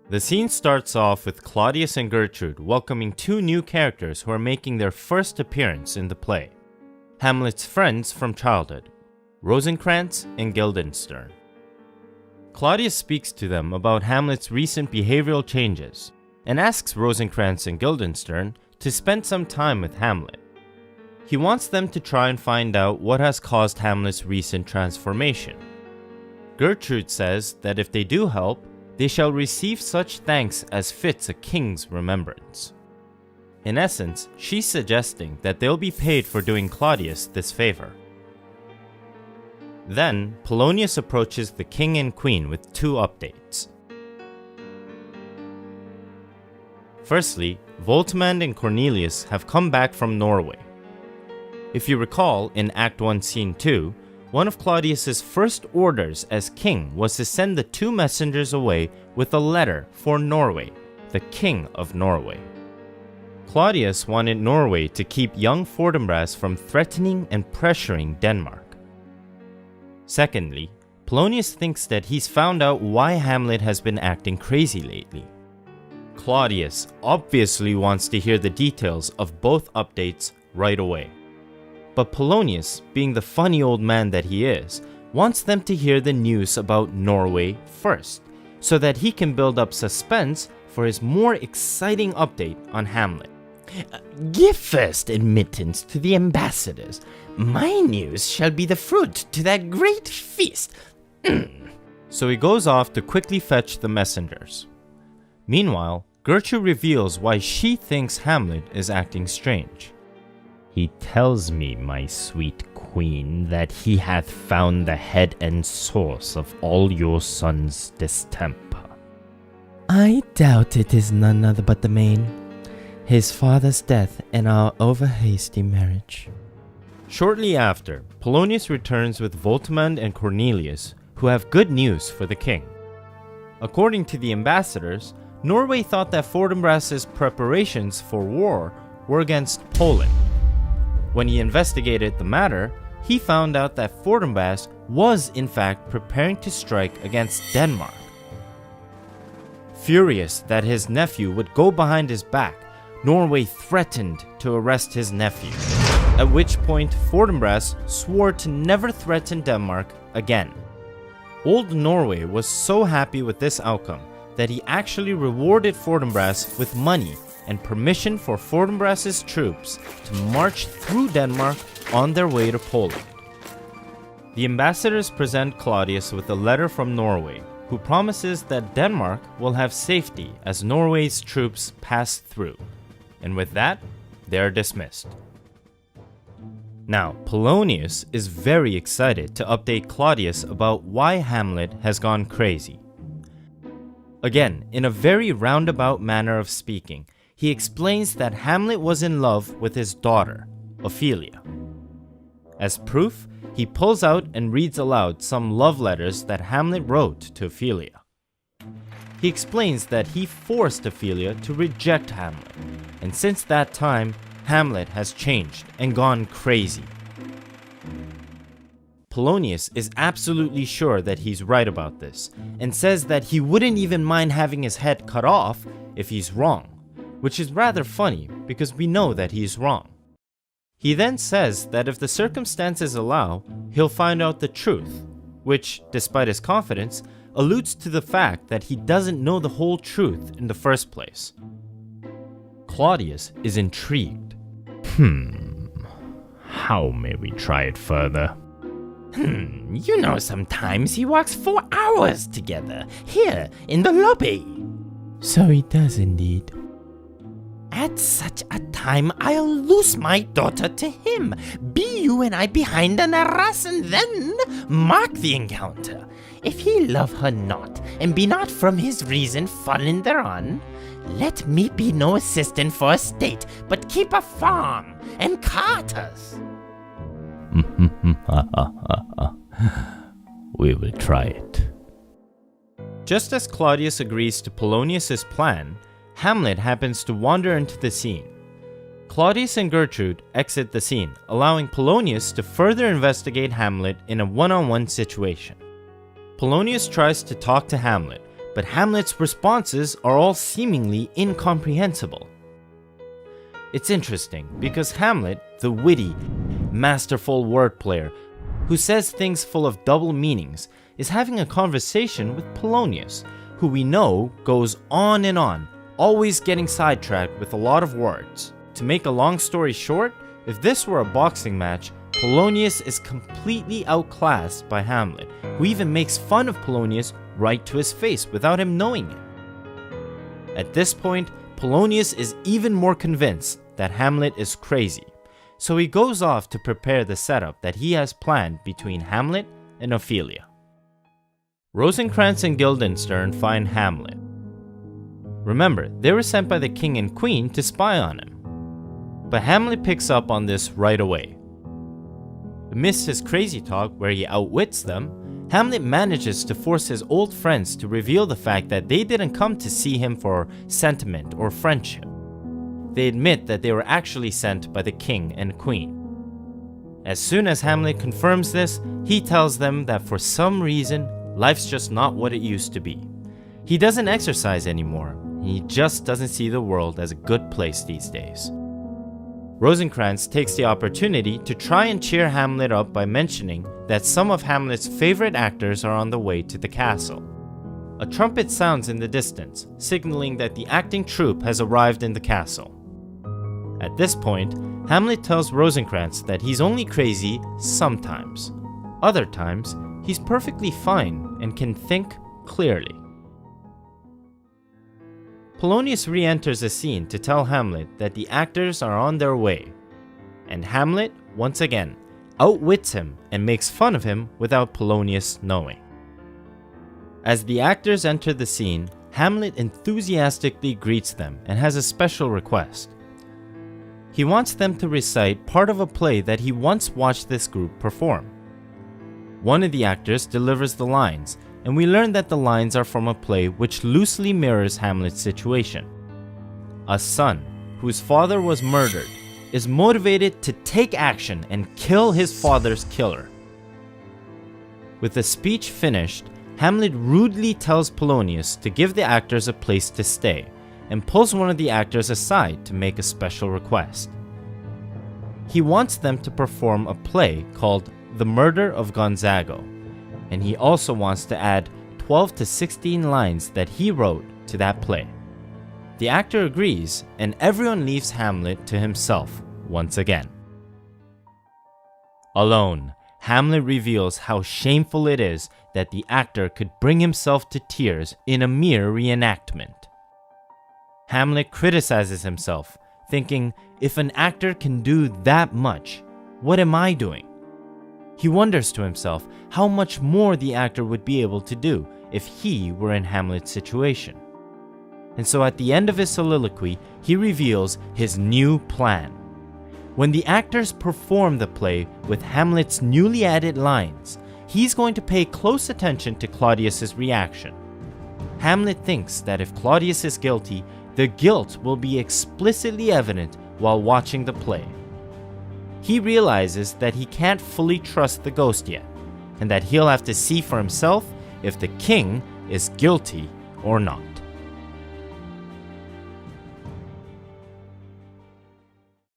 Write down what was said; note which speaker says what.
Speaker 1: The scene starts off with Claudius and Gertrude welcoming two new characters who are making their first appearance in the play. Hamlet's friends from childhood, Rosencrantz and Guildenstern. Claudius speaks to them about Hamlet's recent behavioral changes and asks Rosencrantz and Guildenstern to spend some time with Hamlet. He wants them to try and find out what has caused Hamlet's recent transformation. Gertrude says that if they do help, they shall receive such thanks as fits a king's remembrance. In essence, she's suggesting that they'll be paid for doing Claudius this favor. Then, Polonius approaches the king and queen with two updates. Firstly, Voltimand and Cornelius have come back from Norway. If you recall, in Act 1 Scene 2, one of Claudius's first orders as king was to send the two messengers away with a letter for Norway, the King of Norway. Claudius wanted Norway to keep young Fortinbras from threatening and pressuring Denmark. Secondly, Polonius thinks that he's found out why Hamlet has been acting crazy lately. Claudius obviously wants to hear the details of both updates right away. But Polonius, being the funny old man that he is, wants them to hear the news about Norway first, so that he can build up suspense for his more exciting update on Hamlet.
Speaker 2: Give first admittance to the ambassadors. My news shall be the fruit to that great feast.
Speaker 1: So he goes off to quickly fetch the messengers. Meanwhile, Gertrude reveals why she thinks Hamlet is acting strange.
Speaker 2: He tells me, my sweet queen, that he hath found the head and source of all your son's distemper. I doubt it is none other but the main, his father's death and our over-hasty marriage.
Speaker 1: Shortly after, Polonius returns with Voltimand and Cornelius, who have good news for the king. According to the ambassadors, Norway thought that Fortinbras's preparations for war were against Poland. When he investigated the matter, he found out that Fortinbras was in fact preparing to strike against Denmark. Furious that his nephew would go behind his back, Norway threatened to arrest his nephew, at which point Fortinbras swore to never threaten Denmark again. Old Norway was so happy with this outcome that he actually rewarded Fortinbras with money and permission for Fortinbras's troops to march through Denmark on their way to Poland. The ambassadors present Claudius with a letter from Norway, who promises that Denmark will have safety as Norway's troops pass through. And with that, they are dismissed. Now, Polonius is very excited to update Claudius about why Hamlet has gone crazy. Again, in a very roundabout manner of speaking, he explains that Hamlet was in love with his daughter, Ophelia. As proof, he pulls out and reads aloud some love letters that Hamlet wrote to Ophelia. He explains that he forced Ophelia to reject Hamlet, and since that time, Hamlet has changed and gone crazy. Polonius is absolutely sure that he's right about this, and says that he wouldn't even mind having his head cut off if he's wrong, which is rather funny because we know that he's wrong. He then says that if the circumstances allow, he'll find out the truth, which, despite his confidence, alludes to the fact that he doesn't know the whole truth in the first place. Claudius is intrigued.
Speaker 2: How may we try it further? Sometimes he walks 4 hours together, here in the lobby. So he does indeed. At such a time, I'll lose my daughter to him. Be you and I behind an arras, and then mark the encounter. If he love her not, and be not from his reason fallen thereon, let me be no assistant for a state, but keep a farm and carters. We will try it.
Speaker 1: Just as Claudius agrees to Polonius's plan, Hamlet happens to wander into the scene. Claudius and Gertrude exit the scene, allowing Polonius to further investigate Hamlet in a one-on-one situation. Polonius tries to talk to Hamlet, but Hamlet's responses are all seemingly incomprehensible. It's interesting because Hamlet, the witty, masterful word player who says things full of double meanings, is having a conversation with Polonius, who we know goes on and on, always getting sidetracked with a lot of words. To make a long story short, if this were a boxing match, Polonius is completely outclassed by Hamlet, who even makes fun of Polonius right to his face without him knowing it. At this point, Polonius is even more convinced that Hamlet is crazy, so he goes off to prepare the setup that he has planned between Hamlet and Ophelia. Rosencrantz and Guildenstern find Hamlet. Remember, they were sent by the king and queen to spy on him. But Hamlet picks up on this right away. Amidst his crazy talk where he outwits them, Hamlet manages to force his old friends to reveal the fact that they didn't come to see him for sentiment or friendship. They admit that they were actually sent by the king and queen. As soon as Hamlet confirms this, he tells them that for some reason, life's just not what it used to be. He doesn't exercise anymore, and he just doesn't see the world as a good place these days. Rosencrantz takes the opportunity to try and cheer Hamlet up by mentioning that some of Hamlet's favorite actors are on the way to the castle. A trumpet sounds in the distance, signaling that the acting troupe has arrived in the castle. At this point, Hamlet tells Rosencrantz that he's only crazy sometimes. Other times, he's perfectly fine and can think clearly. Polonius re-enters the scene to tell Hamlet that the actors are on their way, and Hamlet, once again, outwits him and makes fun of him without Polonius knowing. As the actors enter the scene, Hamlet enthusiastically greets them and has a special request. He wants them to recite part of a play that he once watched this group perform. One of the actors delivers the lines, and we learn that the lines are from a play which loosely mirrors Hamlet's situation. A son, whose father was murdered, is motivated to take action and kill his father's killer. With the speech finished, Hamlet rudely tells Polonius to give the actors a place to stay, and pulls one of the actors aside to make a special request. He wants them to perform a play called The Murder of Gonzago, and he also wants to add 12 to 16 lines that he wrote to that play. The actor agrees, and everyone leaves Hamlet to himself once again. Alone, Hamlet reveals how shameful it is that the actor could bring himself to tears in a mere reenactment. Hamlet criticizes himself, thinking, if an actor can do that much, what am I doing? He wonders to himself how much more the actor would be able to do if he were in Hamlet's situation. And so at the end of his soliloquy, he reveals his new plan. When the actors perform the play with Hamlet's newly added lines, he's going to pay close attention to Claudius's reaction. Hamlet thinks that if Claudius is guilty, the guilt will be explicitly evident while watching the play. He realizes that he can't fully trust the ghost yet, and that he'll have to see for himself if the king is guilty or not.